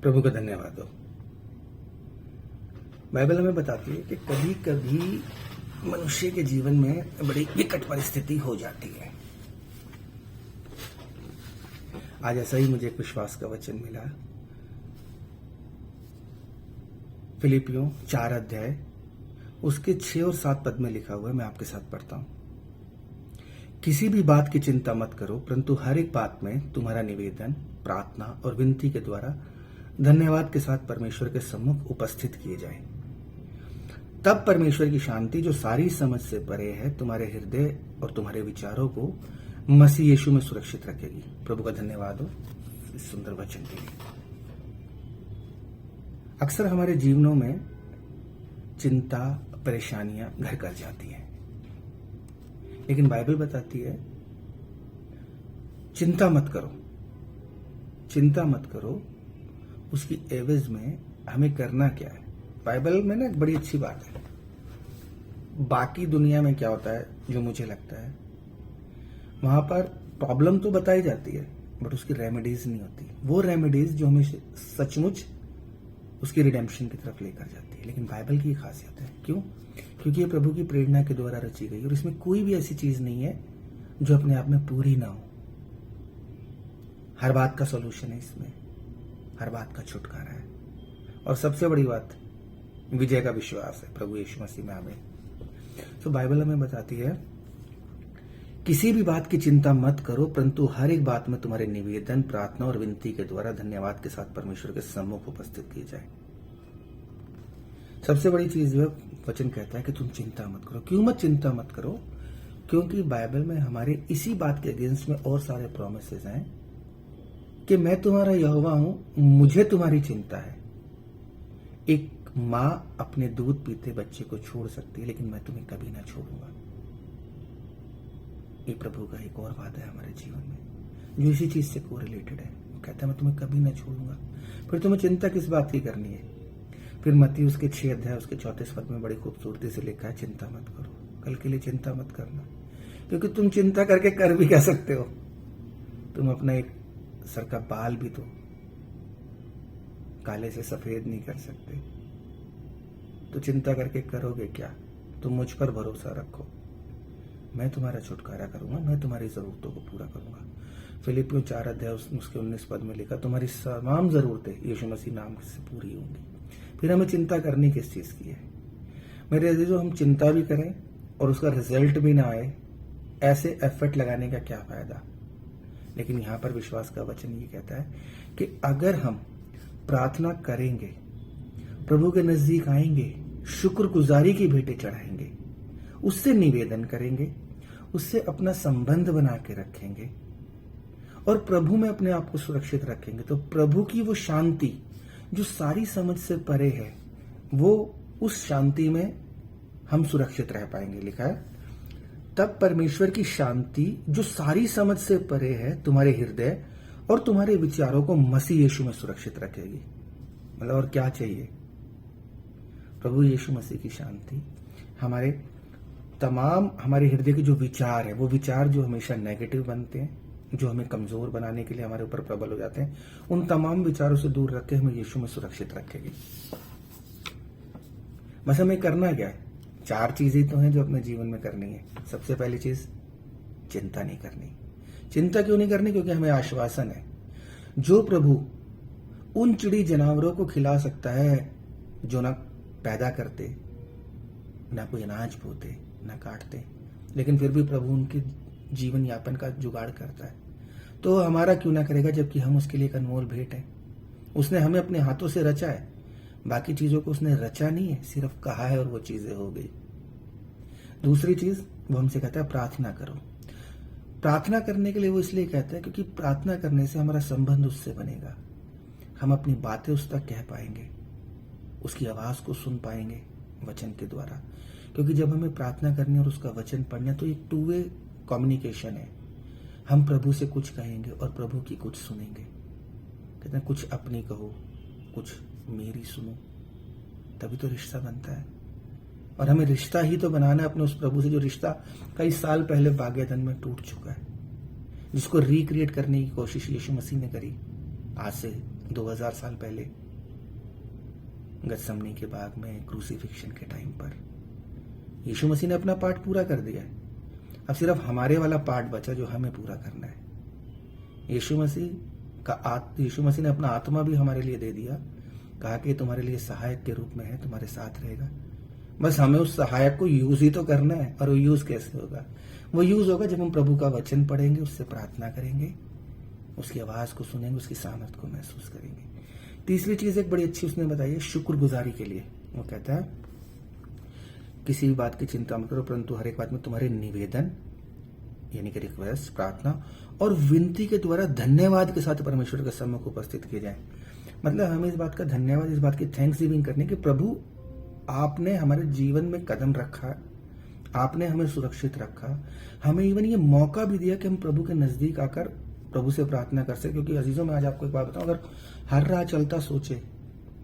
प्रभु का धन्यवाद हो। बाइबल हमें बताती है कि कभी कभी मनुष्य के जीवन में बड़ी विकट परिस्थिति हो जाती है। आज ऐसा ही मुझे एक विश्वास का वचन मिला। फिलिपियों 4 अध्याय उसके 6 और 7 पद में लिखा हुआ है, मैं आपके साथ पढ़ता हूं। किसी भी बात की चिंता मत करो, परंतु हर एक बात में तुम्हारा निवेदन, प्रार्थना और विनती के द्वारा धन्यवाद के साथ परमेश्वर के सम्मुख उपस्थित किए जाए। तब परमेश्वर की शांति जो सारी समझ से परे है तुम्हारे हृदय और तुम्हारे विचारों को मसीह यीशु में सुरक्षित रखेगी। प्रभु का धन्यवाद हो इस सुंदर वचन के लिए। अक्सर हमारे जीवनों में चिंता, परेशानियां घर कर जाती हैं, लेकिन बाइबल बताती है चिंता मत करो, चिंता मत करो। उसकी एवज में हमें करना क्या है? बाइबल में ना एक बड़ी अच्छी बात है। बाकी दुनिया में क्या होता है, जो मुझे लगता है वहां पर प्रॉब्लम तो बताई जाती है, बट उसकी रेमेडीज नहीं होती। वो रेमेडीज जो हमें सचमुच उसकी रिडेम्पशन की तरफ लेकर जाती है। लेकिन बाइबल की खासियत है, क्यों? क्योंकि ये प्रभु की प्रेरणा के द्वारा रची गई और इसमें कोई भी ऐसी चीज नहीं है जो अपने आप में पूरी ना हो। हर बात का सॉल्यूशन है इसमें, हर बात का छुटकारा है, और सबसे बड़ी बात विजय का विश्वास है प्रभु यीशु मसीह में हमें। तो बाइबल हमें बताती है किसी भी बात की चिंता मत करो, परंतु हर एक बात में तुम्हारे निवेदन, प्रार्थना और विनती के द्वारा धन्यवाद के साथ परमेश्वर के सम्मुख उपस्थित किए जाए। सबसे बड़ी चीज जो वचन कहता है कि तुम चिंता मत करो। क्यों मत चिंता मत करो? क्योंकि बाइबल में हमारे इसी बात के अगेंस्ट में और सारे प्रोमिसेस हैं कि मैं तुम्हारा यहोवा हूं, मुझे तुम्हारी चिंता है। एक मां अपने दूध पीते बच्चे को छोड़ सकती है, लेकिन मैं तुम्हें कभी ना छोड़ूंगा। ये प्रभु का एक और वादा है हमारे जीवन में जो इसी चीज से कोरिलेटेड है। वो कहता है मैं तुम्हें कभी ना छोड़ूंगा। फिर तुम्हें चिंता किस बात की करनी है? फिर मत्ती उसके 6 अध्याय उसके 34 पद में बड़ी खूबसूरती से लिखा है, चिंता मत करो, कल के लिए चिंता मत करना। क्योंकि तुम चिंता करके कर भी क्या सकते हो? तुम अपना एक सर का बाल भी तो काले से सफेद नहीं कर सकते। तो चिंता करके करोगे क्या? तुम मुझ पर भरोसा रखो, मैं तुम्हारा छुटकारा करूंगा, मैं तुम्हारी जरूरतों को पूरा करूंगा। फिलिपियों 4 अध्याय उसके 19 पद में लिखा, तुम्हारी तमाम जरूरतें यीशु मसीह नाम से पूरी होंगी। फिर हमें चिंता करनी किस चीज की है? मेरे अजीजों, हम चिंता भी करें और उसका रिजल्ट भी ना आए, ऐसे एफर्ट लगाने का क्या फायदा? लेकिन यहां पर विश्वास का वचन ये कहता है कि अगर हम प्रार्थना करेंगे, प्रभु के नजदीक आएंगे, शुक्रगुजारी की भेंटें चढ़ाएंगे, उससे निवेदन करेंगे, उससे अपना संबंध बना के रखेंगे और प्रभु में अपने आप को सुरक्षित रखेंगे, तो प्रभु की वो शांति जो सारी समझ से परे है, वो उस शांति में हम सुरक्षित रह पाएंगे। लिखा है तब परमेश्वर की शांति जो सारी समझ से परे है तुम्हारे हृदय और तुम्हारे विचारों को मसीह यीशु में सुरक्षित रखेगी। मतलब और क्या चाहिए? प्रभु यीशु मसीह की शांति हमारे हृदय के जो विचार है, वो विचार जो हमेशा नेगेटिव बनते हैं, जो हमें कमजोर बनाने के लिए हमारे ऊपर प्रबल हो जाते हैं, उन तमाम विचारों से दूर रख के हमें यीशु में सुरक्षित रखेगी। बस हमें करना क्या है? 4 चीजें तो हैं जो अपने जीवन में करनी है। सबसे पहली चीज, चिंता नहीं करनी। चिंता क्यों नहीं करनी? क्योंकि हमें आश्वासन है जो प्रभु उन चिड़ी जानवरों को खिला सकता है जो ना पैदा करते, ना कोई अनाज बोते, ना काटते, लेकिन फिर भी प्रभु उनके जीवन यापन का जुगाड़ करता है। तो हमारा क्यों ना करेगा, जबकि हम उसके लिए एक अनमोल भेंट है। उसने हमें अपने हाथों से रचा है, बाकी चीजों को उसने रचा नहीं है, सिर्फ कहा है और वो चीजें हो गई। दूसरी चीज वो हमसे कहता है प्रार्थना करो। प्रार्थना करने के लिए वो इसलिए कहता है क्योंकि प्रार्थना करने से हमारा संबंध उससे बनेगा। हम अपनी बातें उस तक कह पाएंगे, उसकी आवाज को सुन पाएंगे वचन के द्वारा। क्योंकि जब हमें प्रार्थना करनी और उसका वचन पढ़ना, तो एक 2 वे कम्युनिकेशन है। हम प्रभु से कुछ कहेंगे और प्रभु की कुछ सुनेंगे। कहते हैं कुछ अपनी कहो, कुछ मेरी सुनो, तभी तो रिश्ता बनता है। और हमें रिश्ता ही तो बनाना है अपने उस प्रभु से जो रिश्ता कई साल पहले भाग्यधन में टूट चुका है, जिसको रिक्रिएट करने की कोशिश यीशु मसीह ने करी आज से 2000 साल पहले गत्समनी के बाग में क्रूसिफिक्शन के टाइम पर यीशु मसीह ने अपना पार्ट पूरा कर दिया है। अब सिर्फ हमारे वाला पार्ट बचा जो हमें पूरा करना है। यीशु मसीह ने अपना आत्मा भी हमारे लिए दे दिया, कहा कि तुम्हारे लिए सहायक के रूप में है, तुम्हारे साथ रहेगा। बस हमें उस सहायक को यूज ही तो करना है। और वो यूज कैसे होगा? वो यूज होगा जब हम प्रभु का वचन पढ़ेंगे, उससे प्रार्थना करेंगे, उसकी आवाज को सुनेंगे, उसकी सामर्थ को महसूस करेंगे। तीसरी चीज एक बड़ी अच्छी उसने बताई है, शुक्रगुजारी के लिए। वो कहता है किसी भी बात की चिंता मत करो, परंतु हर एक बात में तुम्हारे निवेदन यानी कि रिक्वेस्ट, प्रार्थना और विनती के द्वारा धन्यवाद के साथ परमेश्वर के सम्मुख उपस्थित किए जाए। मतलब हमें इस बात का धन्यवाद, इस बात की थैंक्स गिविंग करने कि प्रभु आपने हमारे जीवन में कदम रखा, आपने हमें सुरक्षित रखा, हमें इवन ये मौका भी दिया कि हम प्रभु के नजदीक आकर प्रभु से प्रार्थना कर सके। क्योंकि अजीजों, मैं आज आपको एक बात बताऊं, अगर हर राह चलता सोचे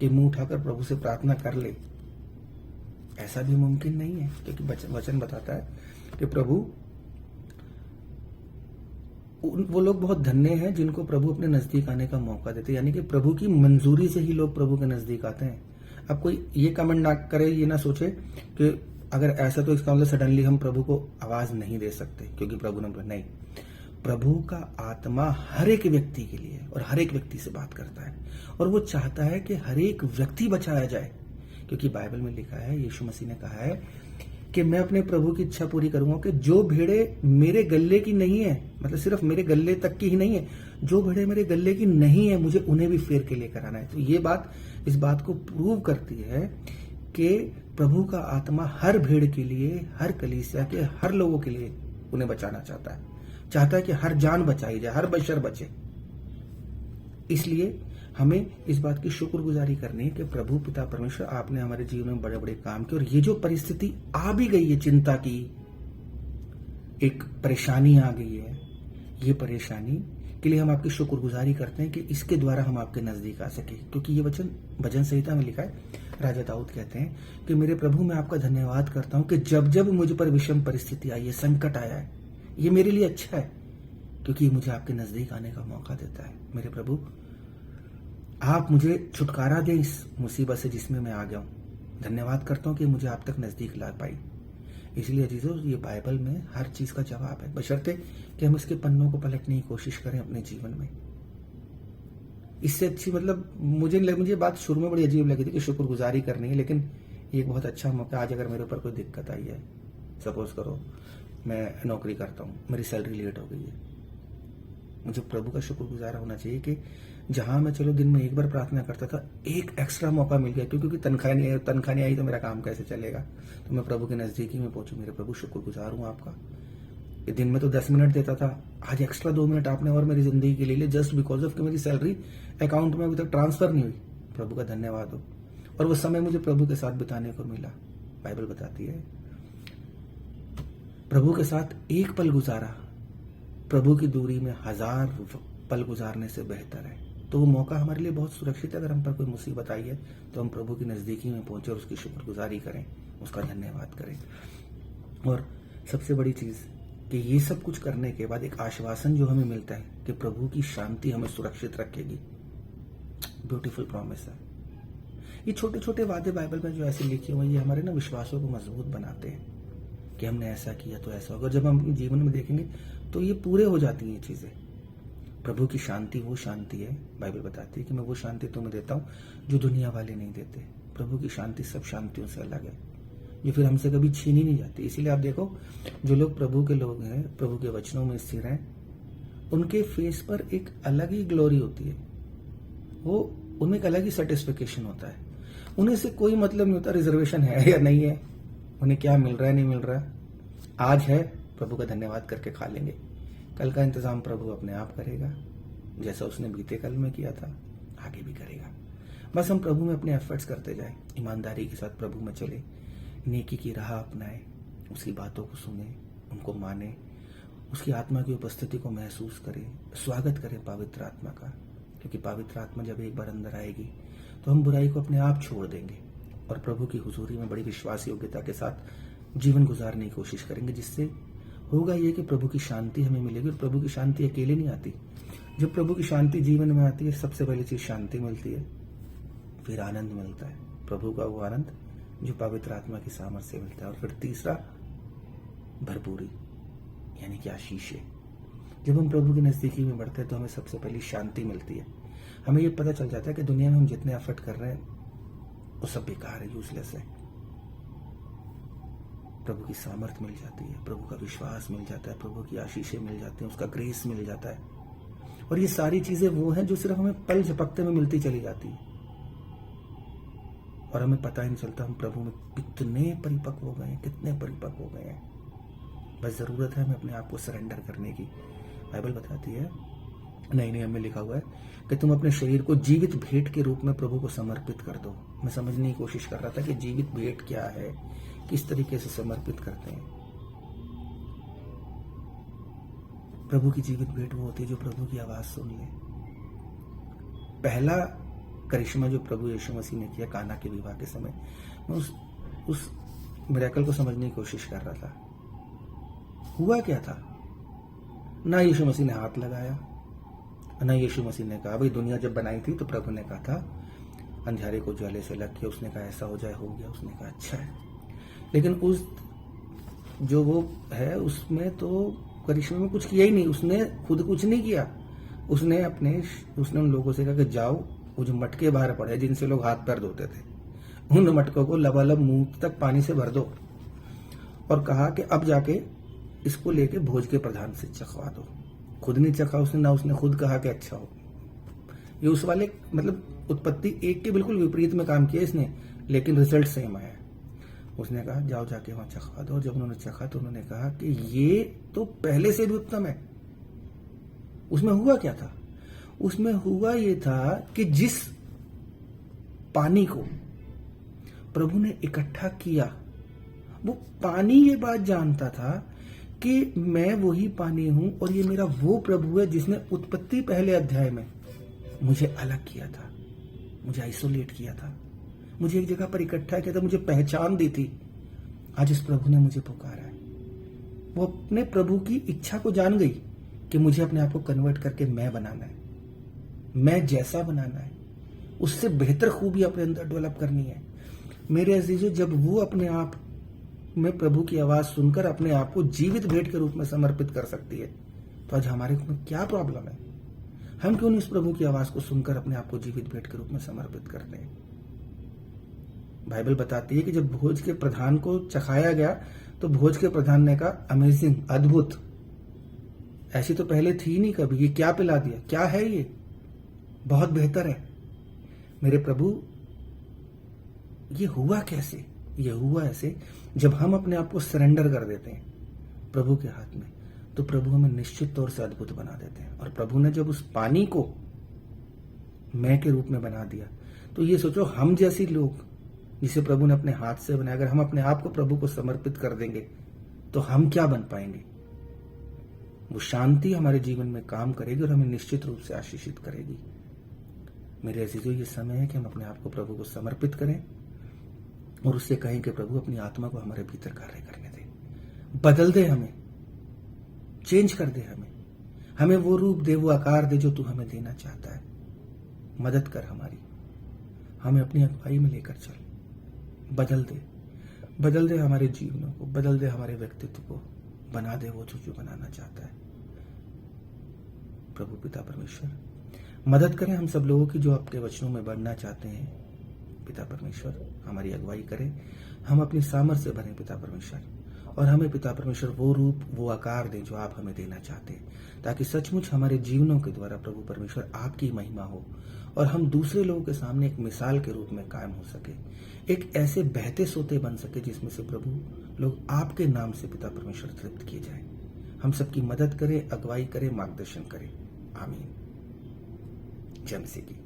कि मुंह उठाकर प्रभु से प्रार्थना कर ले, ऐसा भी मुमकिन नहीं है। क्योंकि वचन बताता है कि प्रभु, वो लोग बहुत धन्य हैं जिनको प्रभु अपने नजदीक आने का मौका देते हैं। यानी कि प्रभु की मंजूरी से ही लोग प्रभु के नजदीक आते हैं। अब कोई ये कमेंट ना करे, ये ना सोचे कि अगर ऐसा तो इसका मतलब सडनली हम प्रभु को आवाज नहीं दे सकते क्योंकि प्रभु ने, नहीं। प्रभु का आत्मा हर एक व्यक्ति के लिए और हर एक व्यक्ति से बात करता है, और वो चाहता है कि हर एक व्यक्ति बचाया जाए। क्योंकि बाइबल में लिखा है, यीशु मसीह ने कहा है कि मैं अपने प्रभु की इच्छा पूरी करूंगा कि जो भेड़े मेरे गले की नहीं है, मतलब सिर्फ मेरे गले तक की ही नहीं है, जो भेड़े मेरे गले की नहीं है, मुझे उन्हें भी फेर के लेकर आना है। तो ये बात इस बात को प्रूव करती है कि प्रभु का आत्मा हर भेड़ के लिए, हर कलीसिया के हर लोगों के लिए उन्हें बचाना चाहता है कि हर जान बचाई जाए, हर बशर बचे। इसलिए हमें इस बात की शुक्रगुजारी करनी है कि प्रभु पिता परमेश्वर, आपने हमारे जीवन में बड़े बड़े काम किए, और ये जो परिस्थिति आ भी गई है, चिंता की एक परेशानी आ गई है, ये परेशानी के लिए हम आपकी शुक्रगुजारी करते हैं कि इसके द्वारा हम आपके नजदीक आ सके। क्योंकि ये वचन भजन संहिता में लिखा है, राजा दाऊद कहते हैं कि मेरे प्रभु, मैं आपका धन्यवाद करता हूं कि जब जब मुझ पर विषम परिस्थिति आई है, संकट आया है, ये मेरे लिए अच्छा है क्योंकि मुझे आपके नजदीक आने का मौका देता है। मेरे प्रभु, आप मुझे छुटकारा दें इस मुसीबत से जिसमें मैं आ गया हूं। धन्यवाद करता हूं कि मुझे आप तक नजदीक ला पाई। इसलिए अजीजों, ये बाइबल में हर चीज का जवाब है, बशर्ते कि हम इसके पन्नों को पलटने की कोशिश करें अपने जीवन में। इससे अच्छी, मतलब मुझे बात शुरू में बड़ी अजीब लगी थी कि शुक्रगुजारी करनी है, लेकिन ये एक बहुत अच्छा मौका। आज अगर मेरे ऊपर कोई दिक्कत आई है, सपोज करो मैं नौकरी करता हूं, मेरी सैलरी लेट हो गई है, मुझे प्रभु का शुक्रगुजार होना चाहिए कि जहां मैं चलो दिन में एक बार प्रार्थना करता था, एक एक्स्ट्रा मौका मिल गया। क्योंकि तनख्वाह नहीं आई तो मेरा काम कैसे चलेगा? तो मैं प्रभु के नजदीकी में पहुंचू। मेरे प्रभु, शुक्रगुजार हूं आपका। ये दिन में तो 10 मिनट देता था, आज एक्स्ट्रा 2 मिनट आपने और मेरी जिंदगी के लिए लिए, जस्ट बिकॉज ऑफ कि मेरी सैलरी अकाउंट में अभी तक ट्रांसफर नहीं हुई। प्रभु का धन्यवाद हो। और वो समय मुझे प्रभु के साथ बिताने को मिला। बाइबल बताती है, प्रभु के साथ एक पल गुजारा प्रभु की दूरी में 1000 पल गुजारने से बेहतर है। तो वो मौका हमारे लिए बहुत सुरक्षित है। अगर हम पर कोई मुसीबत आई है तो हम प्रभु की नजदीकी में पहुंचे और उसकी शुक्रगुजारी करें, उसका धन्यवाद करें। और सबसे बड़ी चीज कि ये सब कुछ करने के बाद एक आश्वासन जो हमें मिलता है कि प्रभु की शांति हमें सुरक्षित रखेगी। ब्यूटीफुल प्रॉमिस है। ये छोटे छोटे वादे बाइबल में जो ऐसे लिखे हुए, ये हमारे ना विश्वासों को मजबूत बनाते हैं कि हमने ऐसा किया तो ऐसा होगा। जब हम अपने जीवन में देखेंगे तो ये पूरे हो जाती हैं ये चीजें। प्रभु की शांति वो शांति है, बाइबल बताती है कि मैं वो शांति तुम्हें देता हूं जो दुनिया वाले नहीं देते। प्रभु की शांति सब शांतियों से अलग है, ये फिर हमसे कभी छीनी नहीं जाती। इसीलिए आप देखो, जो लोग प्रभु के लोग हैं, प्रभु के वचनों में स्थिर हैं, उनके फेस पर एक अलग ही ग्लोरी होती है। वो उनमें एक अलग ही सेटिस्फिकेशन होता है। उन्हें से कोई मतलब नहीं होता रिजर्वेशन है या नहीं है, उन्हें क्या मिल रहा है नहीं मिल रहा है। आज है, प्रभु का धन्यवाद करके खा लेंगे। कल का इंतजाम प्रभु अपने आप करेगा, जैसा उसने बीते कल में किया था आगे भी करेगा। बस हम प्रभु में अपने एफर्ट्स करते जाएं, ईमानदारी के साथ प्रभु में चले, नेकी की राह अपनाएं, उसकी बातों को सुने, उनको माने, उसकी आत्मा की उपस्थिति को महसूस करें, स्वागत करें पवित्र आत्मा का। क्योंकि पवित्र आत्मा जब एक बार अंदर आएगी तो हम बुराई को अपने आप छोड़ देंगे और प्रभु की हुजूरी में बड़ी विश्वास योग्यता के साथ जीवन गुजारने की कोशिश करेंगे, जिससे होगा ये कि प्रभु की शांति हमें मिलेगी। और प्रभु की शांति अकेले नहीं आती, जब प्रभु की शांति जीवन में आती है, सबसे पहली चीज शांति मिलती है, फिर आनंद मिलता है, प्रभु का वो आनंद जो पवित्र आत्मा की सामर्थ्य से मिलता है, और फिर तीसरा भरपूरी यानी कि आशीषें। जब हम प्रभु की नजदीकी में बढ़ते हैं तो हमें सबसे पहली शांति मिलती है। हमें ये पता चल जाता है कि दुनिया में हम जितने एफर्ट कर रहे हैं वो सब बेकार है, यूजलेस है। प्रभु की सामर्थ्य मिल जाती है, प्रभु का विश्वास मिल जाता है, प्रभु की आशीषें मिल जाती हैं, उसका ग्रेस मिल जाता है। और ये सारी चीजें वो हैं जो सिर्फ हमें पल झपकते में मिलती चली जाती है और हमें पता ही नहीं चलता हम प्रभु में कितने परिपक्व हो गए हैं, कितने परिपक्व हो गए हैं। बस जरूरत है हमें अपने आप को सरेंडर करने की। बाइबल बताती है, नए नियम में लिखा हुआ है कि तुम अपने शरीर को जीवित भेंट के रूप में प्रभु को समर्पित कर दो। मैं समझने की कोशिश कर रहा था कि जीवित भेंट क्या है, किस तरीके से समर्पित करते हैं। प्रभु की जीवित भेंट वो होती है जो प्रभु की आवाज सुन ले। पहला करिश्मा जो प्रभु यीशु मसीह ने किया काना के विवाह के समय, मैं उस मिरेकल को समझने की कोशिश कर रहा था। हुआ क्या था? ना यीशु मसीह ने हाथ लगाया, ना यीशु मसीह ने कहा, भाई दुनिया जब बनाई थी तो प्रभु ने कहा था अंधियारे को ज्वाले से लग के, उसने कहा ऐसा हो जाए, हो गया, उसने कहा अच्छा है। लेकिन उस जो वो है उसमें तो करिश्मे में कुछ किया ही नहीं, उसने खुद कुछ नहीं किया। उसने उन लोगों से कहा कि जाओ, वो जो मटके बाहर पड़े जिनसे लोग हाथ पैर धोते थे, उन मटकों को लबालब मुंह तक पानी से भर दो, और कहा कि अब जाके इसको लेके भोज के प्रधान से चखवा दो। खुद नहीं चखा उसने, ना उसने खुद कहा कि अच्छा हो। ये उस वाले मतलब उत्पत्ति एक के बिल्कुल विपरीत में काम किया इसने, लेकिन रिजल्ट सेम आया। उसने कहा जाओ जाके वहां चखवा दो। जब उन्होंने चखा तो उन्होंने कहा कि ये तो पहले से भी उत्तम है। उसमें हुआ क्या था? उसमें हुआ ये था कि जिस पानी को प्रभु ने इकट्ठा किया, वो पानी ये बात जानता था कि मैं वही पानी हूं और ये मेरा वो प्रभु है जिसने उत्पत्ति पहले अध्याय में मुझे अलग किया था, मुझे आइसोलेट किया था, मुझे एक जगह पर इकट्ठा किया था, मुझे पहचान दी थी। आज इस प्रभु ने मुझे पुकारा है। वो अपने प्रभु की इच्छा को जान गई कि मुझे अपने आप को कन्वर्ट करके मैं बनाना है, मैं जैसा बनाना है, उससे बेहतर खूबी अपने अंदर डेवलप करनी है। मेरे अजीजों, जब वो अपने आप में प्रभु की आवाज सुनकर अपने आप को जीवित भेंट के रूप में समर्पित कर सकती है, तो आज हमारे में क्या प्रॉब्लम है? हम क्यों नहीं उस प्रभु की आवाज को सुनकर अपने आप को जीवित भेंट के रूप में समर्पित करते हैं? बाइबल बताती है कि जब भोज के प्रधान को चखाया गया तो भोज के प्रधान ने कहा अमेजिंग, अद्भुत, ऐसी तो पहले थी नहीं कभी, ये क्या पिला दिया, क्या है ये, बहुत बेहतर है। मेरे प्रभु, ये हुआ कैसे? ये हुआ ऐसे, जब हम अपने आप को सरेंडर कर देते हैं प्रभु के हाथ में, तो प्रभु हमें निश्चित तौर से अद्भुत बना देते हैं। और प्रभु ने जब उस पानी को मैं के रूप में बना दिया, तो ये सोचो, हम जैसे लोग जिसे प्रभु ने अपने हाथ से बनाया, अगर हम अपने आप को प्रभु को समर्पित कर देंगे तो हम क्या बन पाएंगे? वो शांति हमारे जीवन में काम करेगी और हमें निश्चित रूप से आशीषित करेगी। मेरे अजीजों, ये समय है कि हम अपने आप को प्रभु को समर्पित करें और उससे कहें कि प्रभु अपनी आत्मा को हमारे भीतर कार्य करने दे, बदल दे, हमें चेंज कर दे, हमें वो रूप दे, वो आकार दे जो तू हमें देना चाहता है। मदद कर हमारी, हमें अपनी अगुवाई में लेकर चल, बदल दे हमारे जीवनों को, बदल दे हमारे व्यक्तित्व को, बना दे वो जो बनाना चाहता है। प्रभु पिता परमेश्वर मदद करें हम सब लोगों की जो आपके वचनों में बढ़ना चाहते हैं। पिता परमेश्वर हमारी अगुवाई करें, हम अपनी सामर्थ्य से भरें पिता परमेश्वर, और हमें पिता परमेश्वर वो रूप, वो आकार दें जो आप हमें देना चाहते हैं, ताकि सचमुच हमारे जीवनों के द्वारा प्रभु परमेश्वर आपकी महिमा हो और हम दूसरे लोगों के सामने एक मिसाल के रूप में कायम हो सके, एक ऐसे बहते सोते बन सके जिसमें से प्रभु लोग आपके नाम से पिता परमेश्वर तृप्त किए जाए। हम सबकी मदद करें, अगुवाई करें, मार्गदर्शन करें। आमीन। जय मसीह की।